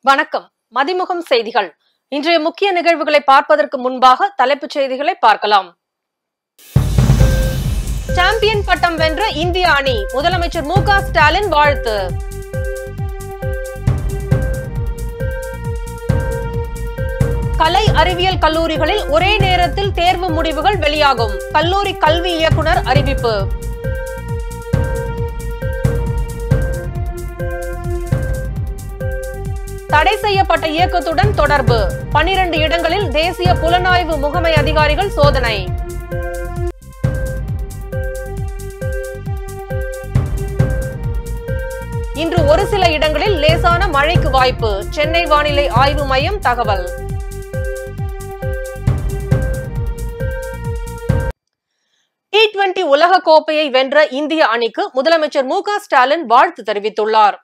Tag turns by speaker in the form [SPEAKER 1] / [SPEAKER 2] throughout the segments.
[SPEAKER 1] வணக்கம். மதிமுகம் செய்திகள். இன்றைய முக்கிய நிகழ்வுகளை பார்ப்பதற்கு முன்பாக தலைப்புச் செய்திகளை பார்க்கலாம். சாம்பியன் பட்டம் வென்ற இந்திய அணி, முதலமைச்சர் மு க ஸ்டாலின் வாழ்த்து. கலை அறிவியல் கல்லூரிகளில் ஒரே நேரத்தில் தேர்வு முடிவுகள் வெளியாகும், கல்லூரி கல்வி இயக்குனர் அறிவிப்பு. தடை செய்யப்பட்ட இயக்கத்துடன் தொடர்பு, 12 இடங்களில் தேசிய புலனாய்வு முகமை அதிகாரிகள் சோதனை. இன்று ஒரு சில இடங்களில் லேசான மழைக்கு வாய்ப்பு, சென்னை வானிலை ஆய்வு மையம் தகவல். T20 உலக கோப்பையை வென்ற இந்திய அணிக்கு முதலமைச்சர் மு க ஸ்டாலின் வாழ்த்து தெரிவித்துள்ளார்.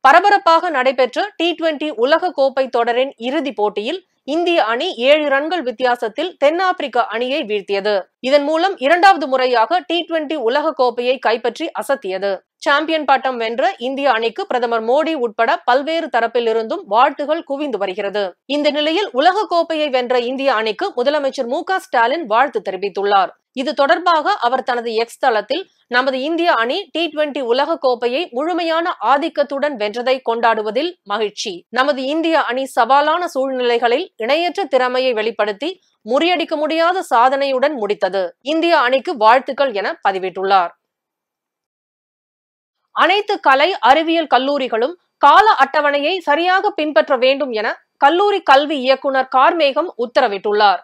[SPEAKER 1] பரபரப்பாக நடைபெற்ற T20 உலக கோப்பை தொடரின் இறுதிப் போட்டியில் இந்திய அணி 7 ரன்கள் வித்தியாசத்தில் தென்னாப்பிரிக்க அணியை வீழ்த்தியது. இதன் மூலம் இரண்டாவது முறையாக T20 உலக கோப்பையை கைப்பற்றி அசத்தியது. சாம்பியன் பட்டம் வென்ற இந்திய அணிக்கு பிரதமர் மோடி உட்பட பல்வேறு தரப்பில் இருந்தும் வாழ்த்துகள் குவிந்து வருகிறது. இந்த நிலையில் உலக கோப்பையை வென்ற இந்திய அணிக்கு முதலமைச்சர் மு க ஸ்டாலின் வாழ்த்து தெரிவித்துள்ளார். இது தொடர்பாக அவர் தனது எக்ஸ் தளத்தில், நமது இந்திய அணி T20 உலக கோப்பையை முழுமையான ஆதிக்கத்துடன் வென்றதை கொண்டாடுவதில் மகிழ்ச்சி. நமது இந்திய அணி சவாலான சூழ்நிலைகளில் இணையற்ற திறமையை வெளிப்படுத்தி முறியடிக்க முடியாத சாதனையுடன் முடித்தது. இந்திய அணிக்கு வாழ்த்துக்கள் என பதிவிட்டுள்ளார். அனைத்து கலை அறிவியல் கல்லூரிகளும் கால அட்டவணையை சரியாக பின்பற்ற வேண்டும் என கல்லூரி கல்வி இயக்குனர் கார்மேகம் உத்தரவிட்டுள்ளார்.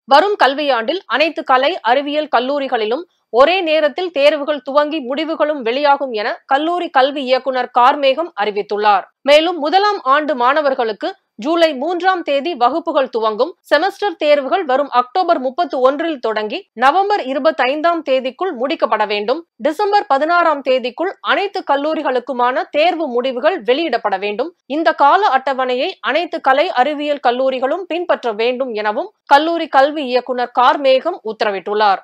[SPEAKER 1] வரும் கல்வியாண்டில் அனைத்து கலை அறிவியல் கல்லூரிகளிலும் ஒரே நேரத்தில் தேர்வுகள் துவங்கி முடிவுகளும் வெளியாகும் என கல்லூரி கல்வி இயக்குனர் கார்மேகம் அறிவித்துள்ளார். மேலும் முதலாம் ஆண்டு மாணவர்களுக்கு ஜூலை 3ஆம் தேதி வகுப்புகள் துவங்கும். செமஸ்டர் தேர்வுகள் வரும் அக்டோபர் 31 தொடங்கி நவம்பர் 25ஆம் தேதிக்குள் முடிக்கப்பட வேண்டும். டிசம்பர் 16ஆம் தேதிக்குள் அனைத்து கல்லூரிகளுக்குமான தேர்வு முடிவுகள் வெளியிடப்பட வேண்டும். இந்த கால அட்டவணையை அனைத்து கலை அறிவியல் கல்லூரிகளும் பின்பற்ற வேண்டும் எனவும் கல்லூரி கல்வி இயக்குனர் கார்மேகம் உத்தரவிட்டுள்ளார்.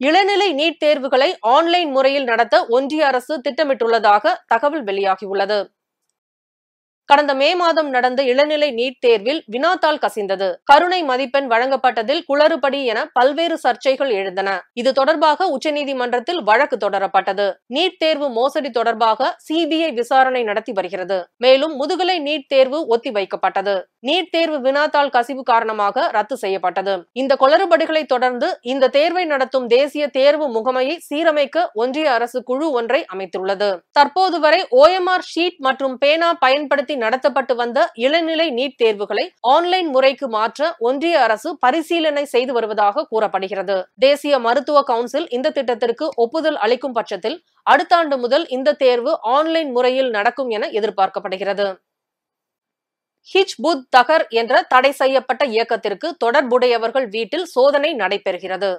[SPEAKER 1] இளநிலை நீட் தேர்வுகளை ஆன்லைன் முறையில் நடத்த ஒன்றிய அரசு திட்டமிட்டுள்ளதாக தகவல் வெளியாகியுள்ளது. கடந்த மே மாதம் நடந்த இளநிலை நீட் தேர்வில் வினாத்தாள் கசிந்தது. கருணை மதிப்பெண் வழங்கப்பட்டதில் குளறுபடி என பல்வேறு சர்ச்சைகள் எழுந்தன. இது தொடர்பாக உச்சநீதிமன்றத்தில் வழக்கு தொடரப்பட்டது. நீட் தேர்வு மோசடி தொடர்பாக சிபிஐ விசாரணை நடத்தி வருகிறது. மேலும் முதுகலை நீட் தேர்வு ஒத்திவைக்கப்பட்டது. நீட் தேர்வு வினாத்தாள் கசிவு காரணமாக ரத்து செய்யப்பட்டது. இந்த குளறுபடிகளை தொடர்ந்து இந்த தேர்வை நடத்தும் தேசிய தேர்வு முகமையை சீரமைக்க ஒன்றிய அரசு குழு ஒன்றை அமைத்துள்ளது. தற்போது வரை OMR ஷீட் மற்றும் பேனா பயன்படுத்தி நடத்தப்பட்டு வந்த இளநிலை நீட் தேர்வுகளை ஆன்லைன் முறைக்கு மாற்ற ஒன்றிய அரசு பரிசீலனை செய்து வருவதாக கூறப்படுகிறது. தேசிய மருத்துவ கவுன்சில் இந்த திட்டத்திற்கு ஒப்புதல் அளிக்கும் பட்சத்தில் அடுத்த ஆண்டு முதல் இந்த தேர்வு ஆன்லைன் முறையில் நடக்கும் என எதிர்பார்க்கப்படுகிறது. ஹிஜ்புத் தஹர் என்ற தடை செய்யப்பட்ட இயக்கத்திற்கு தொடர்புடையவர்கள் வீட்டில் சோதனை நடைபெறுகிறது.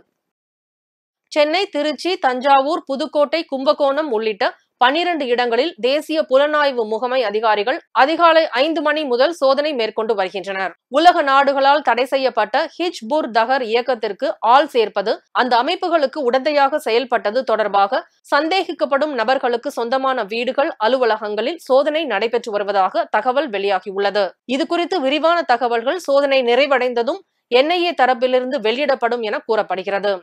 [SPEAKER 1] சென்னை, திருச்சி, தஞ்சாவூர், புதுக்கோட்டை, கும்பகோணம் உள்ளிட்ட 12 இடங்களில் தேசிய புலனாய்வு முகமை அதிகாரிகள் அதிகாலை 5 மணி முதல் சோதனை மேற்கொண்டு வருகின்றனர். உலக நாடுகளால் தடை செய்யப்பட்ட ஹிஜ்புர் தஹர் இயக்கத்திற்கு ஆள் சேர்ப்பது, அந்த அமைப்புகளுக்கு உடந்தையாக செயல்பட்டது தொடர்பாக சந்தேகிக்கப்படும் நபர்களுக்கு சொந்தமான வீடுகள், அலுவலகங்களில் சோதனை நடைபெற்று வருவதாக தகவல் வெளியாகியுள்ளது. இதுகுறித்து விரிவான தகவல்கள் சோதனை நிறைவடைந்ததும் NIA தரப்பிலிருந்து வெளியிடப்படும் என கூறப்படுகிறது.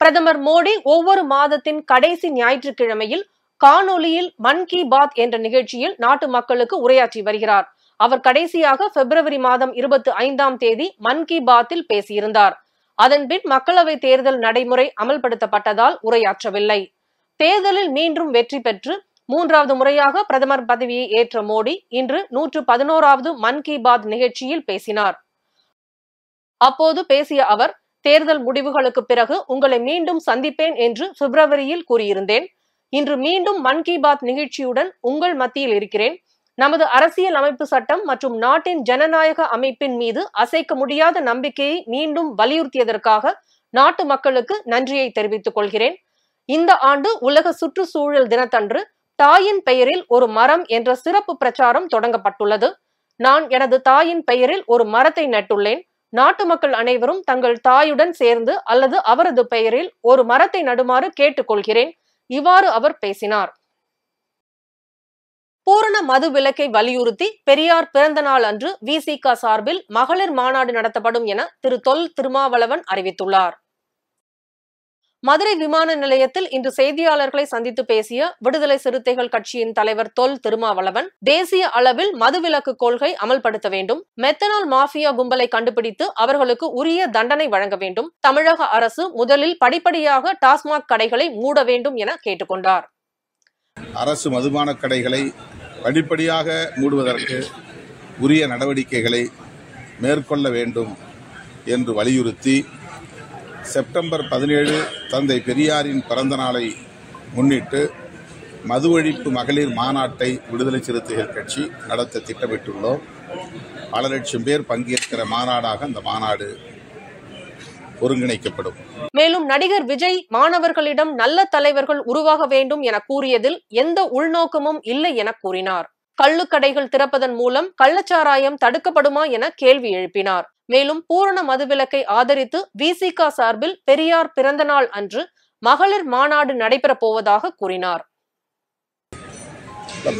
[SPEAKER 1] பிரதமர் மோடி ஒவ்வொரு மாதத்தின் கடைசி ஞாயிற்றுக்கிழமையில் காணொலியில் மன் கி பாத் என்ற நிகழ்ச்சியில் நாட்டு மக்களுக்கு உரையாற்றி வருகிறார். அவர் கடைசியாக பிப்ரவரி மாதம் 25ஆம் தேதி மன் கி பாத்தில் பேசியிருந்தார். அதன்பின் மக்களவை தேர்தல் நடைமுறை அமல்படுத்தப்பட்டதால் உரையாற்றவில்லை. தேர்தலில் மீண்டும் வெற்றி பெற்று 3வது முறையாக பிரதமர் பதவியை ஏற்ற மோடி இன்று 111வது மன் கி பாத் நிகழ்ச்சியில் பேசினார். அப்போது பேசிய அவர், தேர்தல் முடிவுகளுக்கு பிறகு உங்களை மீண்டும் சந்திப்பேன் என்று பிப்ரவரியில் கூறியிருந்தேன். இன்று மீண்டும் மன் கி பாத் நிகழ்ச்சியுடன் உங்கள் மத்தியில் இருக்கிறேன். நமது அரசியல் அமைப்பு சட்டம் மற்றும் நாட்டின் ஜனநாயக அமைப்பின் மீது அசைக்க முடியாத நம்பிக்கையை மீண்டும் வலியுறுத்தியதற்காக நாட்டு மக்களுக்கு நன்றியை தெரிவித்துக் கொள்கிறேன். இந்த ஆண்டு உலக சுற்றுச்சூழல் தினத்தன்று தாயின் பெயரில் ஒரு மரம் என்ற சிறப்பு பிரச்சாரம் தொடங்கப்பட்டுள்ளது. நான் எனது தாயின் பெயரில் ஒரு மரத்தை நட்டுள்ளேன். நாட்டு மக்கள் அனைவரும் தங்கள் தாயுடன் சேர்ந்து அல்லது அவரது பெயரில் ஒரு மரத்தை நடுமாறு கேட்டுக்கொள்கிறேன். இவ்வாறு அவர் பேசினார். பூரண மது விலக்கை வலியுறுத்தி பெரியார் பிறந்த நாள் அன்று விசிக சார்பில் மகளிர் மாநாடு நடத்தப்படும் என திரு தொல் திருமாவளவன் அறிவித்துள்ளார். மதுரை விமான நிலையத்தில் இன்று செய்தியாளர்களை சந்தித்து பேசிய விடுதலை சிறுத்தைகள் கட்சியின் தலைவர் தொல் திருமாவளவன், தேசிய அளவில் மதுவிலக்கு கொள்கை அமல்படுத்த வேண்டும், மெத்தனால் மாஃபியா கும்பலை கண்டுபிடித்து அவர்களுக்கு உரிய தண்டனை வழங்க வேண்டும், தமிழக அரசு முதலில் படிப்படியாக டாஸ்மாக் கடைகளை மூட வேண்டும் என கேட்டுக்கொண்டார்.
[SPEAKER 2] அரசு மதுபான கடைகளை படிப்படியாக மூடுவதற்கு உரிய நடவடிக்கைகளை மேற்கொள்ள வேண்டும் என்று வலியுறுத்தி செப்டம்பர் 17 தந்தை பெரியாரின் பிறந்த நாளை முன்னிட்டு மது ஒழிப்பு மகளிர் மாநாட்டை விடுதலை சிறுத்தைகள் கட்சி நடத்த திட்டமிட்டுள்ளோம். பல லட்சம் பேர் பங்கேற்கிற மாநாடாக அந்த மாநாடு ஒருங்கிணைக்கப்படும்.
[SPEAKER 1] மேலும் நடிகர் விஜய் மாணவர்களிடம் நல்ல தலைவர்கள் உருவாக வேண்டும் என கூறியதில் எந்த உள்நோக்கமும் இல்லை என கூறினார். கள்ளுக்கடைகள் திறப்பதன் மூலம் கள்ளச்சாராயம் தடுக்கப்படுமா என கேள்வி எழுப்பினார். மேலும் பூரண மதுவிலக்கை ஆதரித்து விசிக சார்பில் பெரியார் பிறந்த நாள் அன்று மகளிர் மாநாடு நடைபெறப் போவதாக கூறினார்.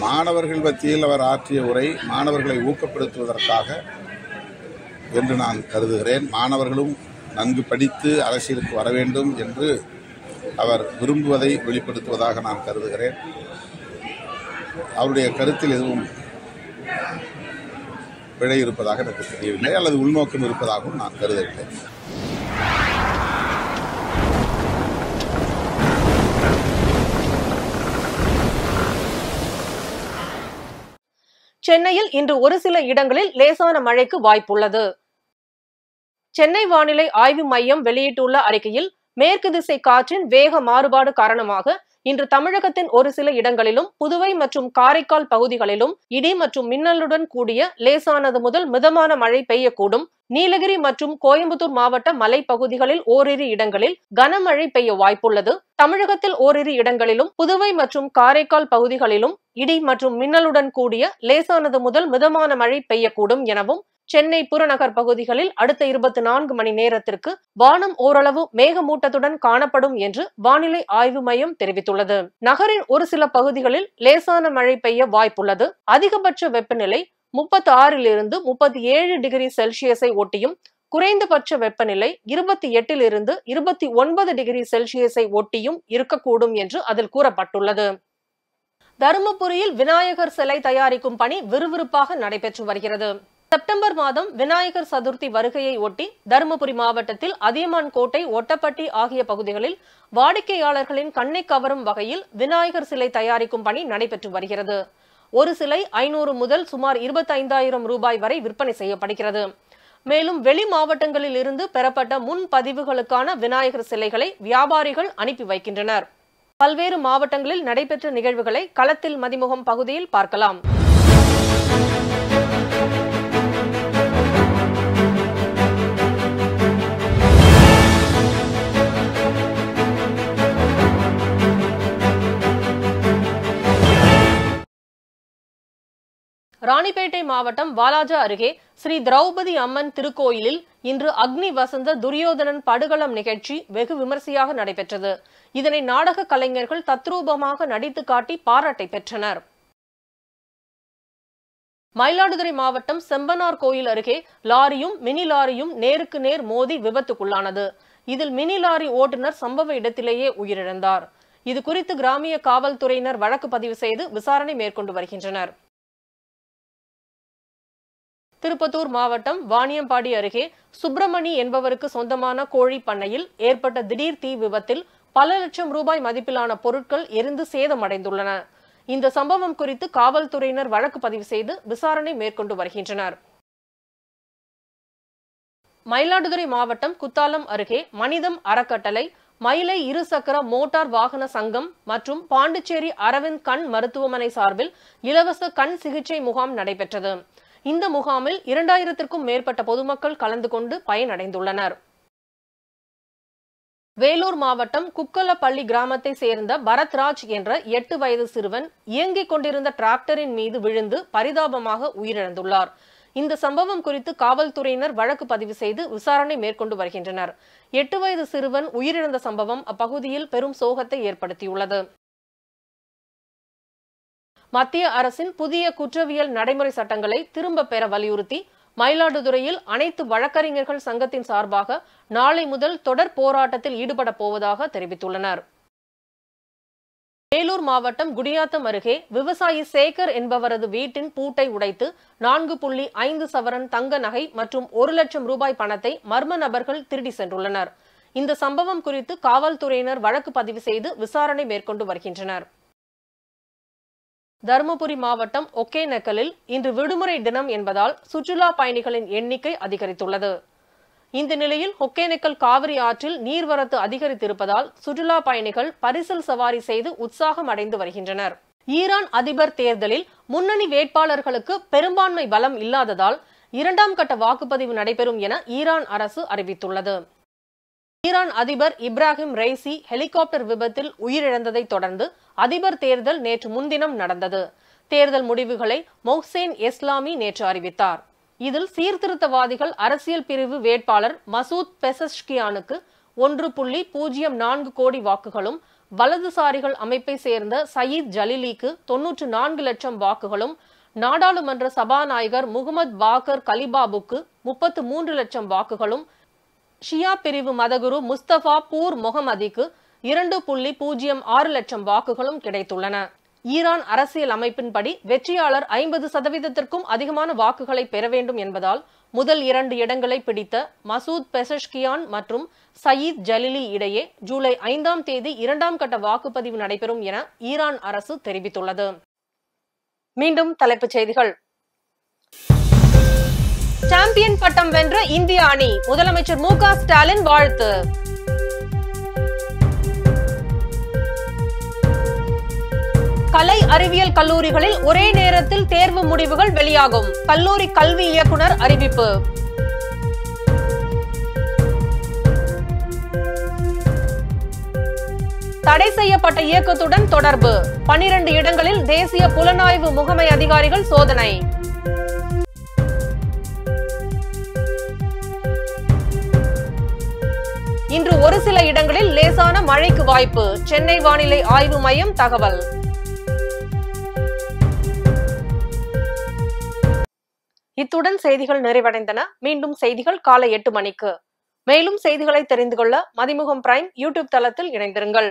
[SPEAKER 2] மாணவர்கள் மத்தியில் அவர் ஆற்றிய உரை மாணவர்களை ஊக்கப்படுத்துவதற்காக என்று நான் கருதுகிறேன். மாணவர்களும் நன்கு படித்து அரசியலுக்கு வர வேண்டும் என்று அவர் விரும்புவதை வெளிப்படுத்துவதாக நான் கருதுகிறேன். அவருடைய கருத்தில் எதுவும் பிழை இருப்பதாக எனக்கு தெரியவில்லை, அல்லது உள்நோக்கம் இருப்பதாகவும் நான் கருதவில்லை.
[SPEAKER 1] சென்னையில் இன்று ஒரு சில இடங்களில் லேசான மழைக்கு வாய்ப்புள்ளது. சென்னை வானிலை ஆய்வு மையம் வெளியிட்டுள்ள அறிக்கையில் மேற்கு திசை காற்றின் வேக மாறுபாடு காரணமாக இன்று தமிழகத்தின் ஒரு சில இடங்களிலும் புதுவை மற்றும் காரைக்கால் பகுதிகளிலும் இடி மற்றும் மின்னலுடன் கூடிய லேசானது முதல் மிதமான மழை பெய்யக்கூடும். நீலகிரி மற்றும் கோயம்புத்தூர் மாவட்ட மலைப்பகுதிகளில் ஓரிரு இடங்களில் கனமழை பெய்ய வாய்ப்புள்ளது. தமிழகத்தில் ஓரிரு இடங்களிலும் புதுவை மற்றும் காரைக்கால் பகுதிகளிலும் இடி மற்றும் மின்னலுடன் கூடிய லேசானது முதல் மிதமான மழை பெய்யக்கூடும் எனவும், சென்னை புறநகர் பகுதிகளில் அடுத்த 24 மணி நேரத்திற்கு வானம் ஓரளவு மேகமூட்டத்துடன் காணப்படும் என்று வானிலை ஆய்வு மையம் தெரிவித்துள்ளது. நகரின் ஒரு சில பகுதிகளில் லேசான மழை பெய்ய வாய்ப்புள்ளது. அதிகபட்ச வெப்பநிலை 36 - 37 டிகிரி செல்சியஸை ஒட்டியும், குறைந்தபட்ச வெப்பநிலை 28 - 29 டிகிரி செல்சியஸை ஒட்டியும் இருக்கக்கூடும் என்று அதில் கூறப்பட்டுள்ளது. தருமபுரியில் விநாயகர் சிலை தயாரிக்கும் பணி விறுவிறுப்பாக நடைபெற்று வருகிறது. செப்டம்பர் மாதம் விநாயகர் சதுர்த்தி வருகையை ஒட்டி தருமபுரி மாவட்டத்தில் அதியமான் கோட்டை, ஒட்டப்பட்டி ஆகிய பகுதிகளில் வாடிக்கையாளர்களின் கண்ணை கவரும் வகையில் விநாயகர் சிலை தயாரிக்கும் பணி நடைபெற்று வருகிறது. ஒரு சிலை 500 முதல் சுமார் 25,000 ரூபாய் வரை விற்பனை செய்யப்படுகிறது. மேலும் வெளி மாவட்டங்களில் இருந்து பெறப்பட்ட முன்பதிவுகளுக்கான விநாயகர் சிலைகளை வியாபாரிகள் அனுப்பி வைக்கின்றனர். பல்வேறு மாவட்டங்களில் நடைபெற்ற நிகழ்வுகளை களத்தில் மதிமுகம் பகுதியில் பார்க்கலாம். ராணிப்பேட்டை மாவட்டம் வாலாஜா அருகே ஸ்ரீ திரௌபதி அம்மன் திருக்கோயிலில் இன்று அக்னி வசந்த துரியோதனன் படுகளம் நிகழ்ச்சி வெகு விமர்சையாக நடைபெற்றது. இதனை நாடக கலைஞர்கள் தத்ரூபமாக நடித்து காட்டி பாராட்டை பெற்றனர். மயிலாடுதுறை மாவட்டம் செம்பனார் கோயில் அருகே லாரியும் மினி லாரியும் நேருக்கு நேர் மோதி விபத்துக்குள்ளானது. இதில் மினி லாரி ஓட்டுநர் சம்பவ இடத்திலேயே உயிரிழந்தார். இது குறித்து கிராமிய காவல்துறையினர் வழக்கு பதிவு செய்து விசாரணை மேற்கொண்டு வருகின்றனர். திருப்பத்தூர் மாவட்டம் வாணியம்பாடி அருகே சுப்பிரமணி என்பவருக்கு சொந்தமான கோழி பண்ணையில் ஏற்பட்ட திடீர் தீ விபத்தில் பல லட்சம் ரூபாய் மதிப்பிலான பொருட்கள் எரிந்து சேதமடைந்துள்ளன. இந்த சம்பவம் குறித்து காவல்துறையினர் வழக்கு பதிவு செய்து விசாரணை மேற்கொண்டு வருகின்றனர். மயிலாடுதுறை மாவட்டம் குத்தாலம் அருகே மனிதம் அறக்கட்டளை, மயிலை இருசக்கர மோட்டார் வாகன சங்கம் மற்றும் பாண்டிச்சேரி அரவிந்த் கண் மருத்துவமனை சார்பில் இலவச கண் சிகிச்சை முகாம் நடைபெற்றது. இந்த முகாமில் 2000க்கும் மேற்பட்ட பொதுமக்கள் கலந்து கொண்டு பயனடைந்துள்ளனர். வேலூர் மாவட்டம் குக்கலப்பள்ளி கிராமத்தை சேர்ந்த பரத்ராஜ் என்ற 8 வயது சிறுவன் இயங்கிக் கொண்டிருந்த டிராக்டரின் மீது விழுந்து பரிதாபமாக உயிரிழந்துள்ளார். இந்த சம்பவம் குறித்து காவல்துறையினர் வழக்கு பதிவு செய்து விசாரணை மேற்கொண்டு வருகின்றனர். 8 வயது சிறுவன் உயிரிழந்த சம்பவம் அப்பகுதியில் பெரும் சோகத்தை ஏற்படுத்தியுள்ளது. மத்திய அரசின் புதிய குற்றவியல் நடைமுறை சட்டங்களை திரும்ப பெற வலியுறுத்தி மயிலாடுதுறையில் அனைத்து வழக்கறிஞர்கள் சங்கத்தின் சார்பாக நாளை முதல் தொடர் போராட்டத்தில் ஈடுபட போவதாக தெரிவித்துள்ளனர். வேலூர் மாவட்டம் குடியாத்தம் அருகே விவசாயி சேகர் என்பவரது வீட்டின் பூட்டை உடைத்து 4.5 சவரன் தங்க நகை மற்றும் 1 லட்சம் ரூபாய் பணத்தை மர்ம நபர்கள் திருடி சென்றுள்ளனர். இந்த சம்பவம் குறித்து காவல்துறையினர் வழக்கு பதிவு செய்து விசாரணை மேற்கொண்டு வருகின்றனர். தருமபுரி மாவட்டம் ஒகேனக்கலில் இன்று விடுமுறை தினம் என்பதால் சுற்றுலா பயணிகளின் எண்ணிக்கை அதிகரித்துள்ளது. இந்த நிலையில் ஒகேனக்கல் காவிரி ஆற்றில் நீர்வரத்து அதிகரித்திருப்பதால் சுற்றுலா பயணிகள் பரிசல் சவாரி செய்து உற்சாகம் அடைந்து வருகின்றனர். ஈரான் அதிபர் தேர்தலில் முன்னணி வேட்பாளர்களுக்கு பெரும்பான்மை பலம் இல்லாததால் 2ஆம் கட்ட வாக்குப்பதிவு நடைபெறும் என ஈரான் அரசு அறிவித்துள்ளது. ஈரான் அதிபர் இப்ராஹிம் ரைசி ஹெலிகாப்டர் விபத்தில் உயிரிழந்ததை தொடர்ந்து அதிபர் தேர்தல் நேற்று முன்தினம் நடந்தது. தேர்தல் முடிவுகளை மொஹ்சேன் எஸ்லாமி நேற்று அறிவித்தார். இதில் சீர்திருத்தவாதிகள் அரசியல் பிரிவு வேட்பாளர் மசூத் பெசஷ்கியானுக்கு 1.04 கோடி வாக்குகளும், வலதுசாரிகள் அமைப்பை சேர்ந்த சயீத் ஜலிலிக்கு 94 லட்சம் வாக்குகளும், நாடாளுமன்ற சபாநாயகர் முகமது பாக்கர் கலிபாபுக்கு 33 லட்சம் வாக்குகளும், ஷியா பிரிவு மதகுரு முஸ்தபா பூர் மொஹமதிக்கு 2.06 லட்சம் வாக்குகளும் கிடைத்துள்ளன. ஈரான் அரசியல் அமைப்பின்படி வெற்றியாளர் 50%க்கும் அதிகமான வாக்குகளை பெற வேண்டும் என்பதால் முதல் 2 இடங்களை பிடித்த மசூத் பெசஷ்கியான் மற்றும் சயீத் ஜலிலி இடையே ஜூலை 5ஆம் தேதி 2ஆம் கட்ட வாக்குப்பதிவு நடைபெறும் என ஈரான் அரசு தெரிவித்துள்ளது. மீண்டும் தலைப்புச் செய்திகள். சாம்பியன் பட்டம் வென்ற இந்திய அணி, முதலமைச்சர் மு.க. ஸ்டாலின் வாழ்த்து. கலை அறிவியல் கல்லூரிகளில் ஒரே நேரத்தில் தேர்வு முடிவுகள் வெளியாகும், கல்லூரி கல்வி இயக்குனர் அறிவிப்பு. தடை செய்யப்பட்ட இயக்கத்துடன் தொடர்பு, 12 இடங்களில் தேசிய புலனாய்வு முகமை அதிகாரிகள் சோதனை. இன்று ஒரு சில இடங்களில் லேசான மழைக்கு வாய்ப்பு, சென்னை வானிலை ஆய்வு மையம் தகவல். இத்துடன் செய்திகள் நிறைவடைந்தன. மீண்டும் செய்திகள் காலை 8 மணிக்கு. மேலும் செய்திகளை தெரிந்து கொள்ள மதிமுகம் பிரைம் யூடியூப் தளத்தில் இணைந்திருங்கள்.